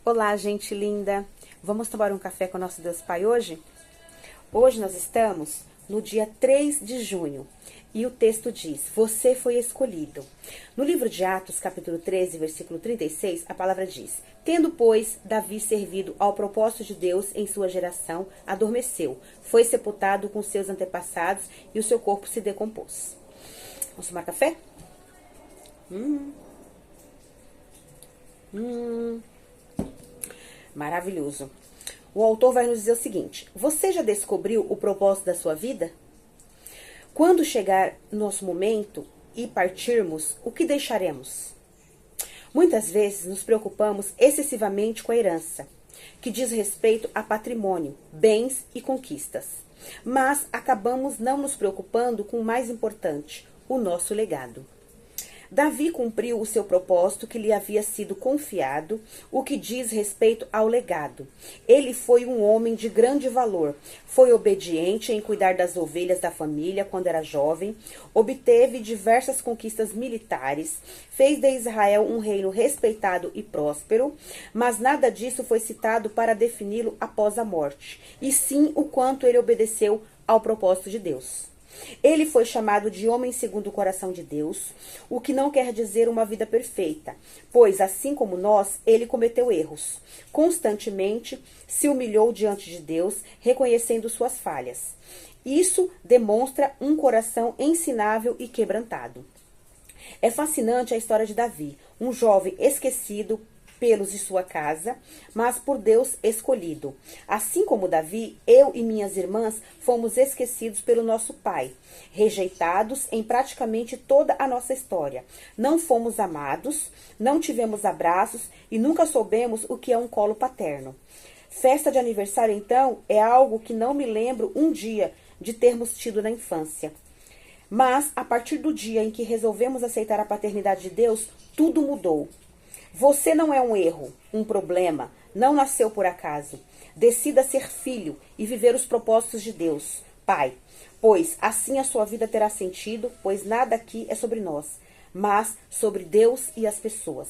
Olá, gente linda! Vamos tomar um café com o nosso Deus Pai hoje? Hoje nós estamos no dia 3 de junho e o texto diz: Você foi escolhido. No livro de Atos, capítulo 13, versículo 36, a palavra diz: Tendo, pois, Davi servido ao propósito de Deus em sua geração, adormeceu, foi sepultado com seus antepassados e o seu corpo se decompôs. Vamos tomar café? Maravilhoso. O autor vai nos dizer o seguinte: você já descobriu o propósito da sua vida? Quando chegar nosso momento e partirmos, o que deixaremos? Muitas vezes nos preocupamos excessivamente com a herança, que diz respeito a patrimônio, bens e conquistas. Mas acabamos não nos preocupando com o mais importante, o nosso legado. Davi cumpriu o seu propósito que lhe havia sido confiado, o que diz respeito ao legado. Ele foi um homem de grande valor, foi obediente em cuidar das ovelhas da família quando era jovem, obteve diversas conquistas militares, fez de Israel um reino respeitado e próspero, mas nada disso foi citado para defini-lo após a morte, e sim o quanto ele obedeceu ao propósito de Deus. Ele foi chamado de homem segundo o coração de Deus, o que não quer dizer uma vida perfeita, pois, assim como nós, ele cometeu erros. Constantemente se humilhou diante de Deus, reconhecendo suas falhas. Isso demonstra um coração ensinável e quebrantado. É fascinante a história de Davi, um jovem esquecido pelos de sua casa, mas por Deus escolhido. Assim como Davi, eu e minhas irmãs fomos esquecidos pelo nosso pai, rejeitados em praticamente toda a nossa história. Não fomos amados, não tivemos abraços e nunca soubemos o que é um colo paterno. Festa de aniversário, então, é algo que não me lembro um dia de termos tido na infância. Mas, a partir do dia em que resolvemos aceitar a paternidade de Deus, tudo mudou. Você não é um erro, um problema, não nasceu por acaso. Decida ser filho e viver os propósitos de Deus, Pai, pois assim a sua vida terá sentido, pois nada aqui é sobre nós, mas sobre Deus e as pessoas.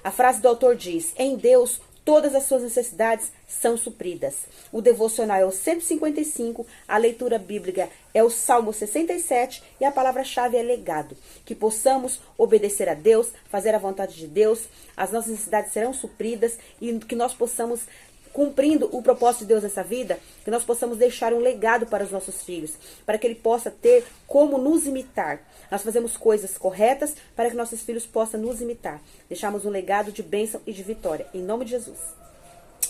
A frase do autor diz: em Deus todas as suas necessidades são supridas. O devocional é o 155, a leitura bíblica é o Salmo 67 e a palavra-chave é legado. Que possamos obedecer a Deus, fazer a vontade de Deus, as nossas necessidades serão supridas e que nós possamos, cumprindo o propósito de Deus nessa vida, que nós possamos deixar um legado para os nossos filhos, para que ele possa ter como nos imitar. Nós fazemos coisas corretas para que nossos filhos possam nos imitar. Deixarmos um legado de bênção e de vitória, em nome de Jesus.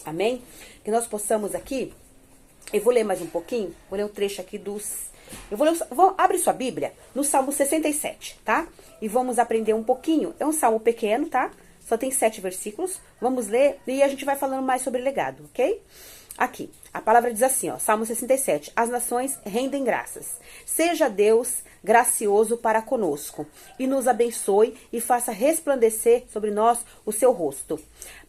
Amém? Que nós possamos aqui, eu vou ler mais um pouquinho, vou ler um trecho aqui abre sua Bíblia no Salmo 67, tá? E vamos aprender um pouquinho, é um salmo pequeno, tá? Só tem 7 versículos, vamos ler e a gente vai falando mais sobre legado, ok? Aqui, a palavra diz assim, ó, Salmo 67, as nações rendem graças. Seja Deus gracioso para conosco, e nos abençoe e faça resplandecer sobre nós o seu rosto,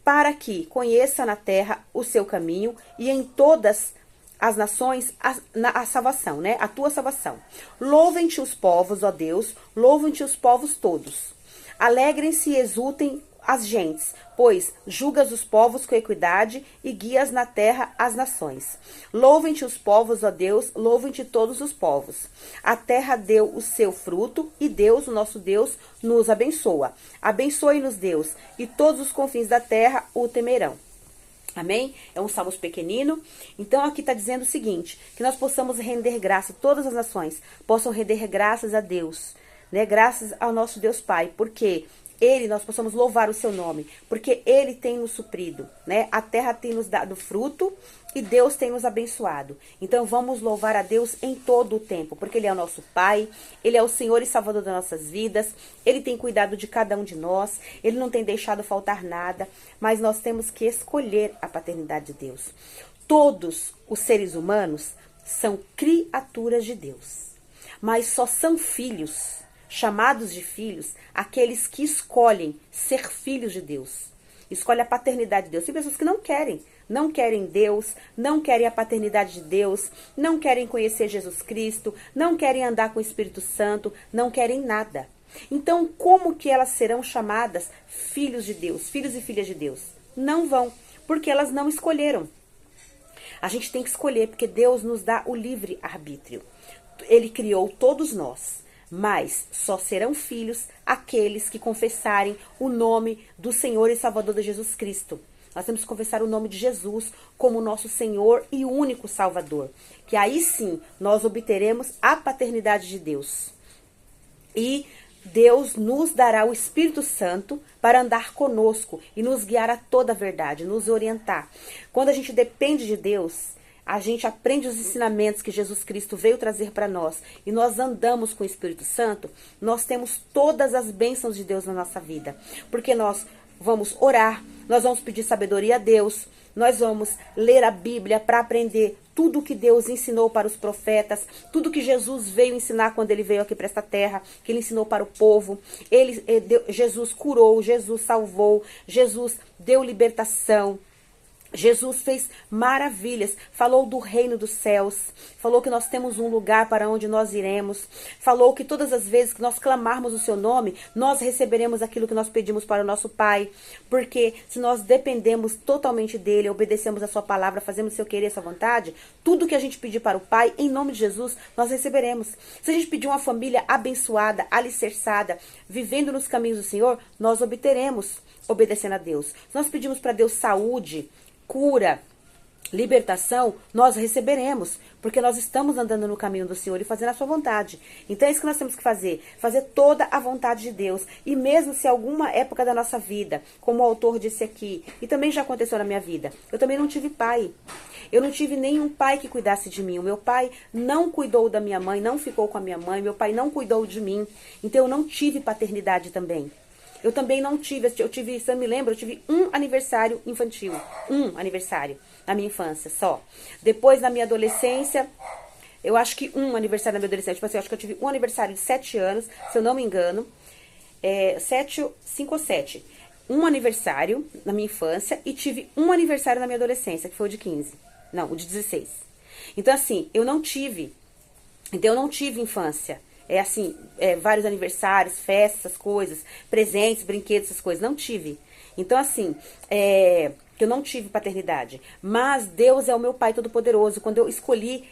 para que conheça na terra o seu caminho e em todas as nações a salvação, né? A tua salvação. Louvem-te os povos, ó Deus, louvem-te os povos todos. Alegrem-se e exultem as gentes, pois julgas os povos com equidade e guias na terra as nações. Louvem-te os povos, ó Deus, louvem-te todos os povos. A terra deu o seu fruto e Deus, o nosso Deus, nos abençoa. Abençoe-nos, Deus, e todos os confins da terra o temerão. Amém? É um salmo pequenino. Então aqui está dizendo o seguinte, que nós possamos render graça, todas as nações possam render graças a Deus, né? Graças ao nosso Deus Pai, porque nós possamos louvar o seu nome, porque ele tem nos suprido, né? A terra tem nos dado fruto e Deus tem nos abençoado. Então vamos louvar a Deus em todo o tempo, porque ele é o nosso Pai, ele é o Senhor e Salvador das nossas vidas, ele tem cuidado de cada um de nós, ele não tem deixado faltar nada, mas nós temos que escolher a paternidade de Deus. Todos os seres humanos são criaturas de Deus, mas só são filhos, chamados de filhos, aqueles que escolhem ser filhos de Deus. Escolhe a paternidade de Deus. Tem pessoas que não querem Deus, não querem a paternidade de Deus, não querem conhecer Jesus Cristo, não querem andar com o Espírito Santo, não querem nada. Então, como que elas serão chamadas filhos de Deus, filhos e filhas de Deus? Não vão, Porque elas não escolheram. A gente tem que escolher, porque Deus nos dá o livre arbítrio. Ele criou todos nós, mas só serão filhos aqueles que confessarem o nome do Senhor e Salvador de Jesus Cristo. Nós temos que confessar o nome de Jesus como nosso Senhor e único Salvador. Que aí sim nós obteremos a paternidade de Deus. E Deus nos dará o Espírito Santo para andar conosco e nos guiar a toda a verdade, nos orientar. Quando a gente depende de Deus, a gente aprende os ensinamentos que Jesus Cristo veio trazer para nós e nós andamos com o Espírito Santo, nós temos todas as bênçãos de Deus na nossa vida. Porque nós vamos orar, nós vamos pedir sabedoria a Deus, nós vamos ler a Bíblia para aprender tudo que Deus ensinou para os profetas, tudo que Jesus veio ensinar quando ele veio aqui para esta terra, que ele ensinou para o povo. Jesus curou, Jesus salvou, Jesus deu libertação. Jesus fez maravilhas, falou do reino dos céus, falou que nós temos um lugar para onde nós iremos, falou que todas as vezes que nós clamarmos o seu nome, nós receberemos aquilo que nós pedimos para o nosso Pai, porque se nós dependemos totalmente dele, obedecemos a sua palavra, fazemos o seu querer, a sua vontade, tudo que a gente pedir para o Pai, em nome de Jesus, nós receberemos. Se a gente pedir uma família abençoada, alicerçada, vivendo nos caminhos do Senhor, nós obteremos, obedecendo a Deus. Se nós pedimos para Deus saúde, cura, libertação, nós receberemos, porque nós estamos andando no caminho do Senhor e fazendo a sua vontade. Então é isso que nós temos que fazer toda a vontade de Deus. E mesmo se alguma época da nossa vida, como o autor disse aqui, e também já aconteceu na minha vida, eu também não tive pai. Eu não tive nenhum pai que cuidasse de mim. O meu pai não cuidou da minha mãe, não ficou com a minha mãe, meu pai não cuidou de mim. Então eu não tive paternidade também. Eu também não tive, se eu me lembro, eu tive um aniversário infantil. Um aniversário na minha infância, só. Depois, na minha adolescência, eu acho que um aniversário na minha adolescência, tipo assim, eu acho que eu tive um aniversário de 7 anos, se eu não me engano. 5 ou 7. Um aniversário na minha infância e tive um aniversário na minha adolescência, que foi o de 15. Não, o de 16. Então, assim, eu não tive infância. Vários aniversários, festas, essas coisas, presentes, brinquedos, essas coisas, não tive. Então, assim, eu não tive paternidade. Mas Deus é o meu Pai Todo-Poderoso. Quando eu escolhi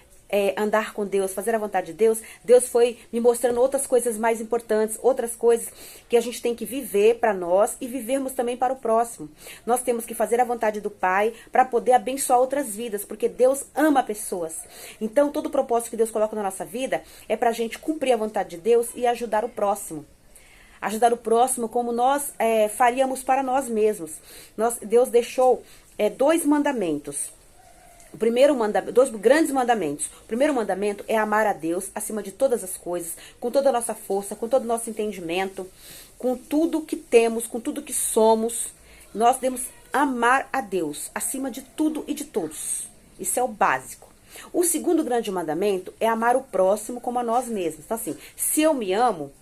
andar com Deus, fazer a vontade de Deus, Deus foi me mostrando outras coisas mais importantes, outras coisas que a gente tem que viver para nós e vivermos também para o próximo. Nós temos que fazer a vontade do Pai para poder abençoar outras vidas, porque Deus ama pessoas. Então, todo o propósito que Deus coloca na nossa vida é para a gente cumprir a vontade de Deus e ajudar o próximo. Ajudar o próximo como nós faríamos para nós mesmos. Deus deixou 2 mandamentos. Dois grandes mandamentos. O primeiro mandamento é amar a Deus acima de todas as coisas, com toda a nossa força, com todo o nosso entendimento, com tudo que temos, com tudo que somos. Nós devemos amar a Deus acima de tudo e de todos. Isso é o básico. O segundo grande mandamento é amar o próximo como a nós mesmos. Então, assim, se eu amo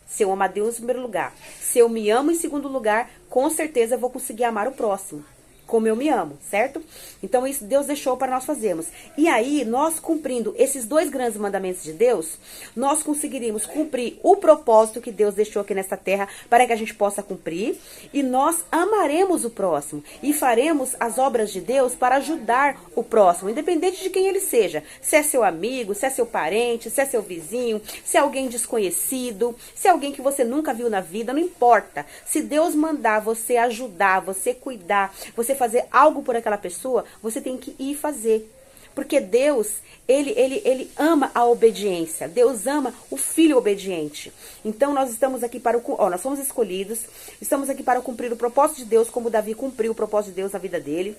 a Deus em primeiro lugar, se eu me amo em segundo lugar, com certeza eu vou conseguir amar o próximo como eu me amo, certo? Então, isso Deus deixou para nós fazermos. E aí, nós cumprindo esses 2 grandes mandamentos de Deus, nós conseguiríamos cumprir o propósito que Deus deixou aqui nesta terra para que a gente possa cumprir. E nós amaremos o próximo e faremos as obras de Deus para ajudar o próximo, independente de quem ele seja. Se é seu amigo, se é seu parente, se é seu vizinho, se é alguém desconhecido, se é alguém que você nunca viu na vida, não importa. Se Deus mandar você ajudar, você cuidar, você fazer algo por aquela pessoa, você tem que ir fazer. Porque Deus, ele ama a obediência. Deus ama o filho obediente. Então nós estamos aqui nós somos escolhidos, estamos aqui para cumprir o propósito de Deus, como Davi cumpriu o propósito de Deus na vida dele.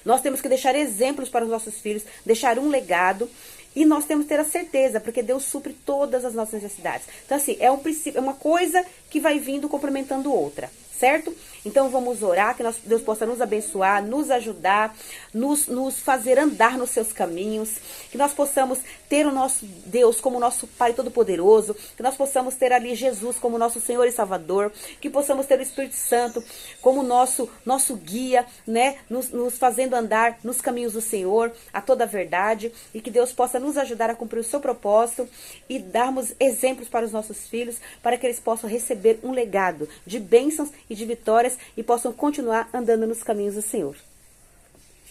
Nós temos que deixar exemplos para os nossos filhos, deixar um legado. E nós temos que ter a certeza, porque Deus supre todas as nossas necessidades. Então, assim, é um princípio, é uma coisa que vai vindo complementando outra, certo? Então, vamos orar, que Deus possa nos abençoar, nos ajudar, nos fazer andar nos seus caminhos, que nós possamos ter o nosso Deus como nosso Pai Todo-Poderoso, que nós possamos ter ali Jesus como nosso Senhor e Salvador, que possamos ter o Espírito Santo como nosso guia, né? Nos fazendo andar nos caminhos do Senhor, a toda a verdade, e que Deus possa nos ajudar a cumprir o seu propósito e darmos exemplos para os nossos filhos, para que eles possam receber um legado de bênçãos e de vitórias e possam continuar andando nos caminhos do Senhor.